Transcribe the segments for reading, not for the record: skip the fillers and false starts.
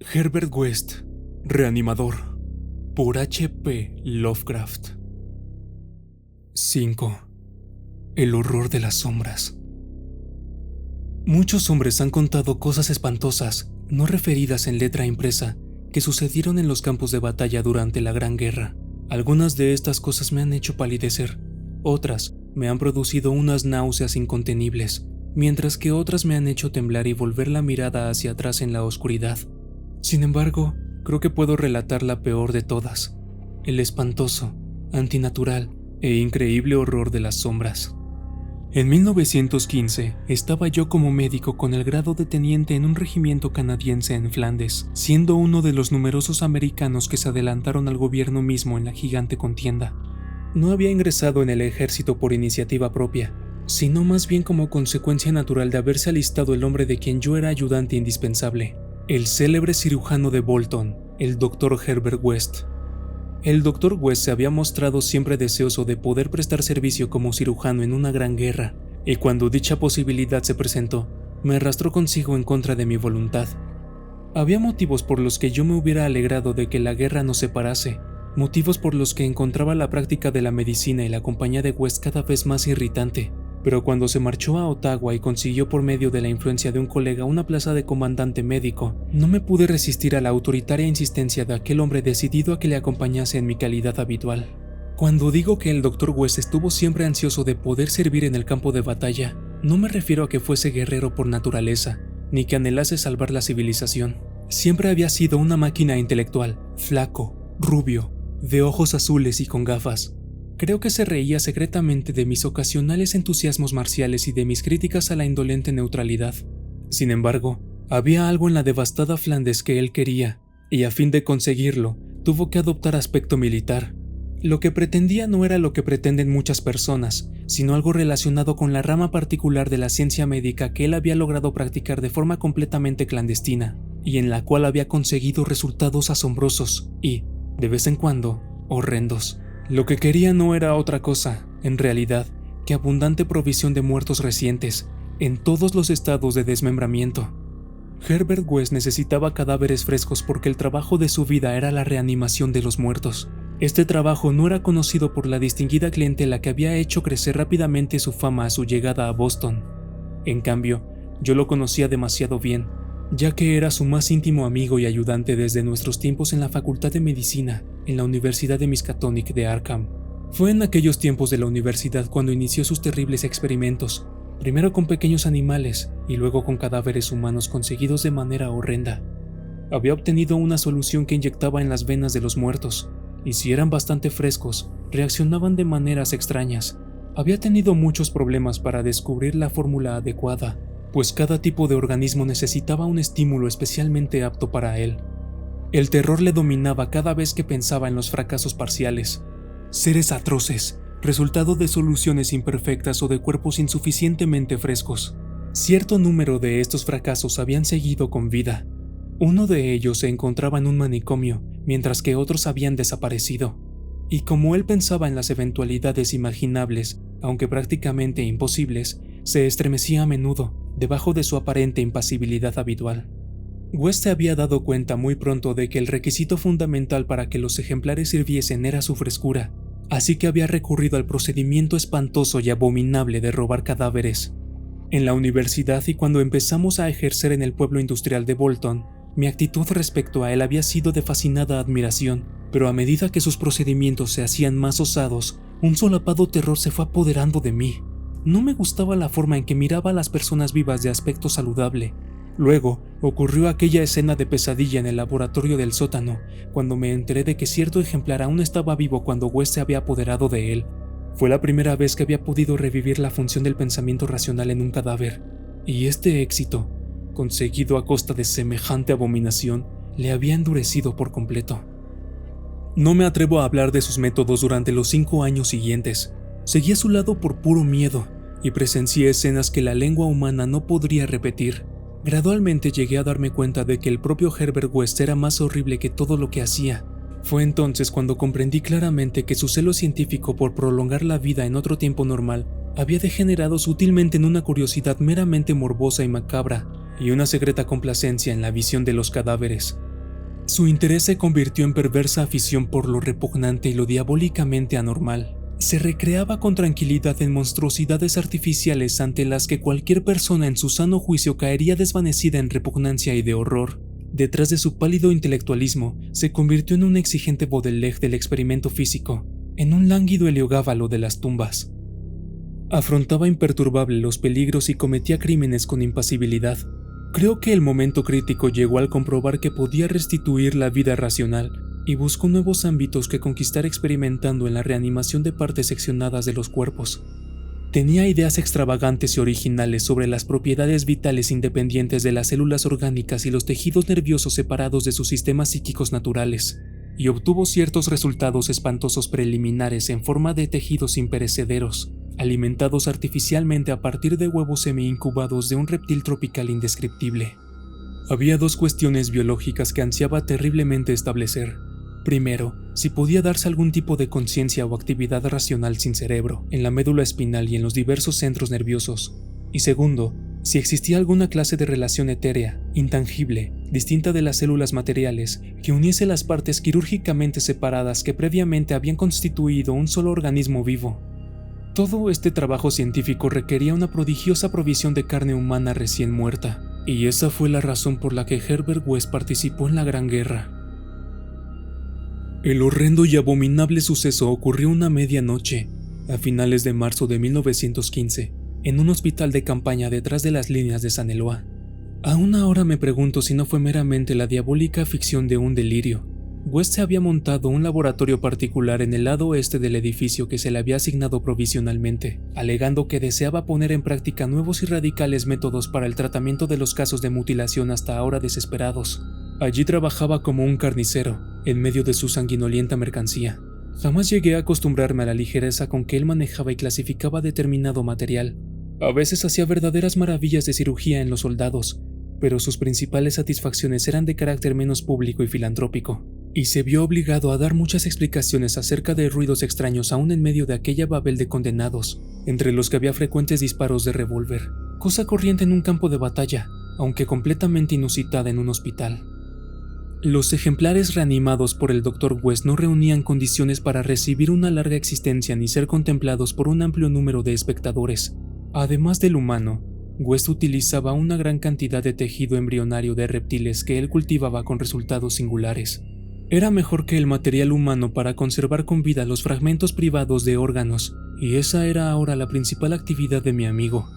Herbert West, Reanimador, por H. P. Lovecraft. 5. El horror de las sombras. Muchos hombres han contado cosas espantosas, no referidas en letra impresa, que sucedieron en los campos de batalla durante la Gran Guerra. Algunas de estas cosas me han hecho palidecer, otras me han producido unas náuseas incontenibles, mientras que otras me han hecho temblar y volver la mirada hacia atrás en la oscuridad. Sin embargo, creo que puedo relatar la peor de todas, el espantoso, antinatural e increíble horror de las sombras. En 1915, estaba yo como médico con el grado de teniente en un regimiento canadiense en Flandes, siendo uno de los numerosos americanos que se adelantaron al gobierno mismo en la gigante contienda. No había ingresado en el ejército por iniciativa propia, sino más bien como consecuencia natural de haberse alistado el hombre de quien yo era ayudante indispensable, el célebre cirujano de Bolton, el Dr. Herbert West. El Dr. West se había mostrado siempre deseoso de poder prestar servicio como cirujano en una gran guerra, y cuando dicha posibilidad se presentó, me arrastró consigo en contra de mi voluntad. Había motivos por los que yo me hubiera alegrado de que la guerra nos separase, motivos por los que encontraba la práctica de la medicina y la compañía de West cada vez más irritante. Pero cuando se marchó a Ottawa y consiguió por medio de la influencia de un colega una plaza de comandante médico, no me pude resistir a la autoritaria insistencia de aquel hombre decidido a que le acompañase en mi calidad habitual. Cuando digo que el Dr. West estuvo siempre ansioso de poder servir en el campo de batalla, no me refiero a que fuese guerrero por naturaleza, ni que anhelase salvar la civilización. Siempre había sido una máquina intelectual, flaco, rubio, de ojos azules y con gafas. Creo que se reía secretamente de mis ocasionales entusiasmos marciales y de mis críticas a la indolente neutralidad. Sin embargo, había algo en la devastada Flandes que él quería, y a fin de conseguirlo, tuvo que adoptar aspecto militar. Lo que pretendía no era lo que pretenden muchas personas, sino algo relacionado con la rama particular de la ciencia médica que él había logrado practicar de forma completamente clandestina, y en la cual había conseguido resultados asombrosos y, de vez en cuando, horrendos. Lo que quería no era otra cosa, en realidad, que abundante provisión de muertos recientes, en todos los estados de desmembramiento. Herbert West necesitaba cadáveres frescos porque el trabajo de su vida era la reanimación de los muertos. Este trabajo no era conocido por la distinguida clientela que había hecho crecer rápidamente su fama a su llegada a Boston. En cambio, yo lo conocía demasiado bien, ya que era su más íntimo amigo y ayudante desde nuestros tiempos en la Facultad de Medicina, en la Universidad de Miskatonic de Arkham. Fue en aquellos tiempos de la universidad cuando inició sus terribles experimentos, primero con pequeños animales y luego con cadáveres humanos conseguidos de manera horrenda. Había obtenido una solución que inyectaba en las venas de los muertos, y si eran bastante frescos, reaccionaban de maneras extrañas. Había tenido muchos problemas para descubrir la fórmula adecuada, pues cada tipo de organismo necesitaba un estímulo especialmente apto para él. El terror le dominaba cada vez que pensaba en los fracasos parciales. Seres atroces, resultado de soluciones imperfectas o de cuerpos insuficientemente frescos. Cierto número de estos fracasos habían seguido con vida. Uno de ellos se encontraba en un manicomio, mientras que otros habían desaparecido. Y como él pensaba en las eventualidades imaginables, aunque prácticamente imposibles, se estremecía a menudo, debajo de su aparente impasibilidad habitual. West se había dado cuenta muy pronto de que el requisito fundamental para que los ejemplares sirviesen era su frescura, así que había recurrido al procedimiento espantoso y abominable de robar cadáveres. En la universidad y cuando empezamos a ejercer en el pueblo industrial de Bolton, mi actitud respecto a él había sido de fascinada admiración, pero a medida que sus procedimientos se hacían más osados, un solapado terror se fue apoderando de mí. No me gustaba la forma en que miraba a las personas vivas de aspecto saludable. Luego, ocurrió aquella escena de pesadilla en el laboratorio del sótano, cuando me enteré de que cierto ejemplar aún estaba vivo cuando West se había apoderado de él. Fue la primera vez que había podido revivir la función del pensamiento racional en un cadáver, y este éxito, conseguido a costa de semejante abominación, le había endurecido por completo. No me atrevo a hablar de sus métodos durante los 5 años siguientes. Seguí a su lado por puro miedo, y presencié escenas que la lengua humana no podría repetir. Gradualmente llegué a darme cuenta de que el propio Herbert West era más horrible que todo lo que hacía. Fue entonces cuando comprendí claramente que su celo científico por prolongar la vida en otro tiempo normal había degenerado sutilmente en una curiosidad meramente morbosa y macabra, y una secreta complacencia en la visión de los cadáveres. Su interés se convirtió en perversa afición por lo repugnante y lo diabólicamente anormal. Se recreaba con tranquilidad en monstruosidades artificiales ante las que cualquier persona en su sano juicio caería desvanecida en repugnancia y de horror. Detrás de su pálido intelectualismo, se convirtió en un exigente Baudelaire del experimento físico, en un lánguido Heliogábalo de las tumbas. Afrontaba imperturbable los peligros y cometía crímenes con impasibilidad. Creo que el momento crítico llegó al comprobar que podía restituir la vida racional y buscó nuevos ámbitos que conquistar experimentando en la reanimación de partes seccionadas de los cuerpos. Tenía ideas extravagantes y originales sobre las propiedades vitales independientes de las células orgánicas y los tejidos nerviosos separados de sus sistemas psíquicos naturales, y obtuvo ciertos resultados espantosos preliminares en forma de tejidos imperecederos, alimentados artificialmente a partir de huevos semi-incubados de un reptil tropical indescriptible. Había dos cuestiones biológicas que ansiaba terriblemente establecer. Primero, si podía darse algún tipo de conciencia o actividad racional sin cerebro, en la médula espinal y en los diversos centros nerviosos. Y segundo, si existía alguna clase de relación etérea, intangible, distinta de las células materiales, que uniese las partes quirúrgicamente separadas que previamente habían constituido un solo organismo vivo. Todo este trabajo científico requería una prodigiosa provisión de carne humana recién muerta, y esa fue la razón por la que Herbert West participó en la Gran Guerra. El horrendo y abominable suceso ocurrió una medianoche, a finales de marzo de 1915, en un hospital de campaña detrás de las líneas de Saint-Éloi. Aún ahora me pregunto si no fue meramente la diabólica ficción de un delirio. West se había montado un laboratorio particular en el lado oeste del edificio que se le había asignado provisionalmente, alegando que deseaba poner en práctica nuevos y radicales métodos para el tratamiento de los casos de mutilación hasta ahora desesperados. Allí trabajaba como un carnicero, en medio de su sanguinolienta mercancía. Jamás llegué a acostumbrarme a la ligereza con que él manejaba y clasificaba determinado material. A veces hacía verdaderas maravillas de cirugía en los soldados, pero sus principales satisfacciones eran de carácter menos público y filantrópico, y se vio obligado a dar muchas explicaciones acerca de ruidos extraños aún en medio de aquella babel de condenados, entre los que había frecuentes disparos de revólver, cosa corriente en un campo de batalla, aunque completamente inusitada en un hospital. Los ejemplares reanimados por el Dr. West no reunían condiciones para recibir una larga existencia ni ser contemplados por un amplio número de espectadores. Además del humano, West utilizaba una gran cantidad de tejido embrionario de reptiles que él cultivaba con resultados singulares. Era mejor que el material humano para conservar con vida los fragmentos privados de órganos, y esa era ahora la principal actividad de mi amigo.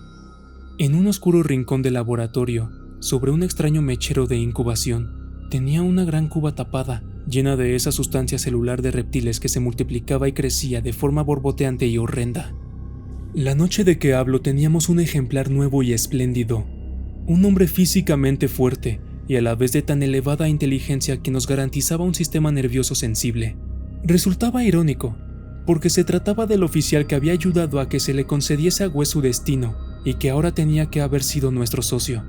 En un oscuro rincón del laboratorio, sobre un extraño mechero de incubación, tenía una gran cuba tapada, llena de esa sustancia celular de reptiles que se multiplicaba y crecía de forma borboteante y horrenda. La noche de que hablo teníamos un ejemplar nuevo y espléndido, un hombre físicamente fuerte y a la vez de tan elevada inteligencia que nos garantizaba un sistema nervioso sensible. Resultaba irónico, porque se trataba del oficial que había ayudado a que se le concediese a West su destino y que ahora tenía que haber sido nuestro socio.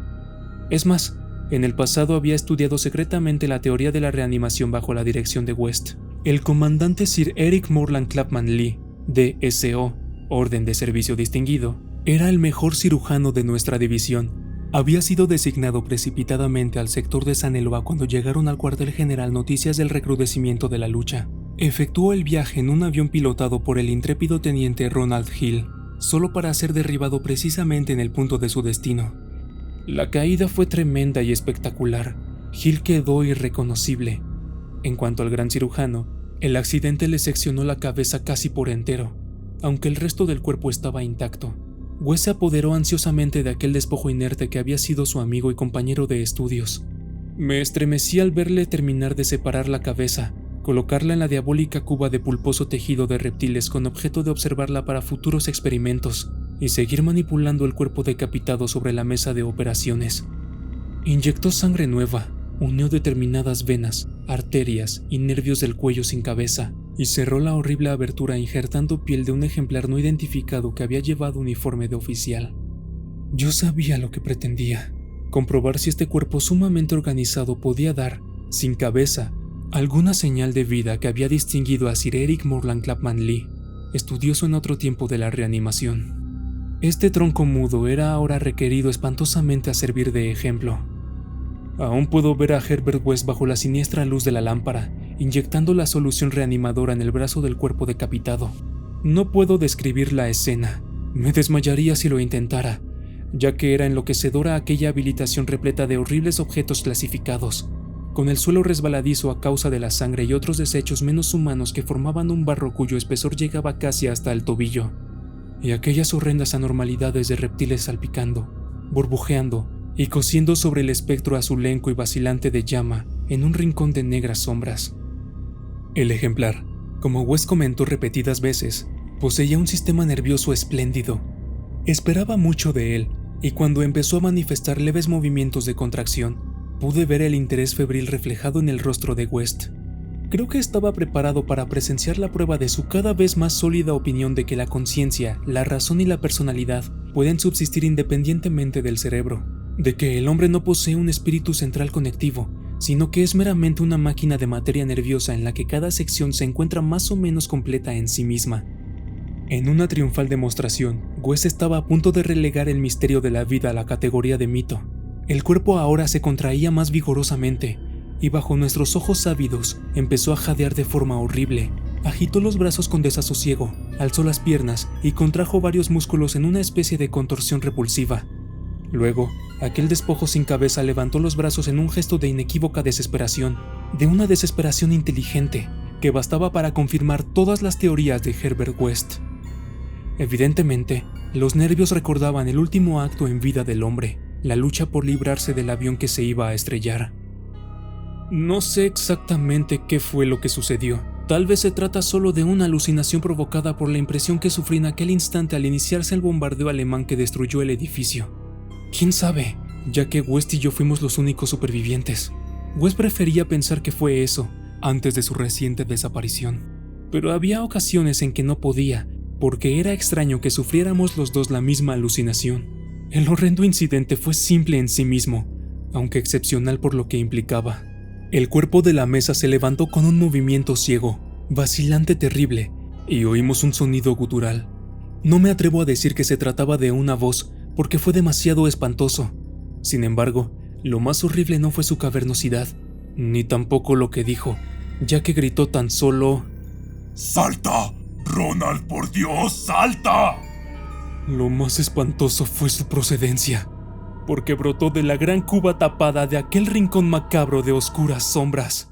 Es más, en el pasado había estudiado secretamente la teoría de la reanimación bajo la dirección de West. El comandante Sir Eric Moreland Clapham Lee, D.S.O., Orden de Servicio Distinguido, era el mejor cirujano de nuestra división. Había sido designado precipitadamente al sector de Saint-Éloi cuando llegaron al cuartel general noticias del recrudecimiento de la lucha. Efectuó el viaje en un avión pilotado por el intrépido teniente Ronald Hill, solo para ser derribado precisamente en el punto de su destino. La caída fue tremenda y espectacular. Hill quedó irreconocible. En cuanto al gran cirujano, el accidente le seccionó la cabeza casi por entero, aunque el resto del cuerpo estaba intacto. West se apoderó ansiosamente de aquel despojo inerte que había sido su amigo y compañero de estudios. Me estremecí al verle terminar de separar la cabeza, colocarla en la diabólica cuba de pulposo tejido de reptiles con objeto de observarla para futuros experimentos, y seguir manipulando el cuerpo decapitado sobre la mesa de operaciones. Inyectó sangre nueva, unió determinadas venas, arterias y nervios del cuello sin cabeza, y cerró la horrible abertura injertando piel de un ejemplar no identificado que había llevado uniforme de oficial. Yo sabía lo que pretendía, comprobar si este cuerpo sumamente organizado podía dar, sin cabeza, alguna señal de vida que había distinguido a Sir Eric Moreland Clapham Lee, estudioso en otro tiempo de la reanimación. Este tronco mudo era ahora requerido espantosamente a servir de ejemplo. Aún puedo ver a Herbert West bajo la siniestra luz de la lámpara, inyectando la solución reanimadora en el brazo del cuerpo decapitado. No puedo describir la escena. Me desmayaría si lo intentara, ya que era enloquecedora aquella habitación repleta de horribles objetos clasificados, con el suelo resbaladizo a causa de la sangre y otros desechos menos humanos que formaban un barro cuyo espesor llegaba casi hasta el tobillo, y aquellas horrendas anormalidades de reptiles salpicando, burbujeando y cosiendo sobre el espectro azulenco y vacilante de llama en un rincón de negras sombras. El ejemplar, como West comentó repetidas veces, poseía un sistema nervioso espléndido. Esperaba mucho de él, y cuando empezó a manifestar leves movimientos de contracción, pude ver el interés febril reflejado en el rostro de West. Creo que estaba preparado para presenciar la prueba de su cada vez más sólida opinión de que la conciencia, la razón y la personalidad pueden subsistir independientemente del cerebro, de que el hombre no posee un espíritu central conectivo, sino que es meramente una máquina de materia nerviosa en la que cada sección se encuentra más o menos completa en sí misma. En una triunfal demostración, West estaba a punto de relegar el misterio de la vida a la categoría de mito. El cuerpo ahora se contraía más vigorosamente, y bajo nuestros ojos ávidos empezó a jadear de forma horrible. Agitó los brazos con desasosiego, alzó las piernas y contrajo varios músculos en una especie de contorsión repulsiva. Luego, aquel despojo sin cabeza levantó los brazos en un gesto de inequívoca desesperación, de una desesperación inteligente, que bastaba para confirmar todas las teorías de Herbert West. Evidentemente, los nervios recordaban el último acto en vida del hombre, la lucha por librarse del avión que se iba a estrellar. No sé exactamente qué fue lo que sucedió. Tal vez se trata solo de una alucinación provocada por la impresión que sufrí en aquel instante al iniciarse el bombardeo alemán que destruyó el edificio. ¿Quién sabe? Ya que West y yo fuimos los únicos supervivientes. West prefería pensar que fue eso, antes de su reciente desaparición. Pero había ocasiones en que no podía, porque era extraño que sufriéramos los dos la misma alucinación. El horrendo incidente fue simple en sí mismo, aunque excepcional por lo que implicaba. El cuerpo de la mesa se levantó con un movimiento ciego, vacilante terrible, y oímos un sonido gutural. No me atrevo a decir que se trataba de una voz, porque fue demasiado espantoso. Sin embargo, lo más horrible no fue su cavernosidad, ni tampoco lo que dijo, ya que gritó tan solo: ¡Salta! ¡Ronald, por Dios, salta! Lo más espantoso fue su procedencia, porque brotó de la gran cuba tapada de aquel rincón macabro de oscuras sombras.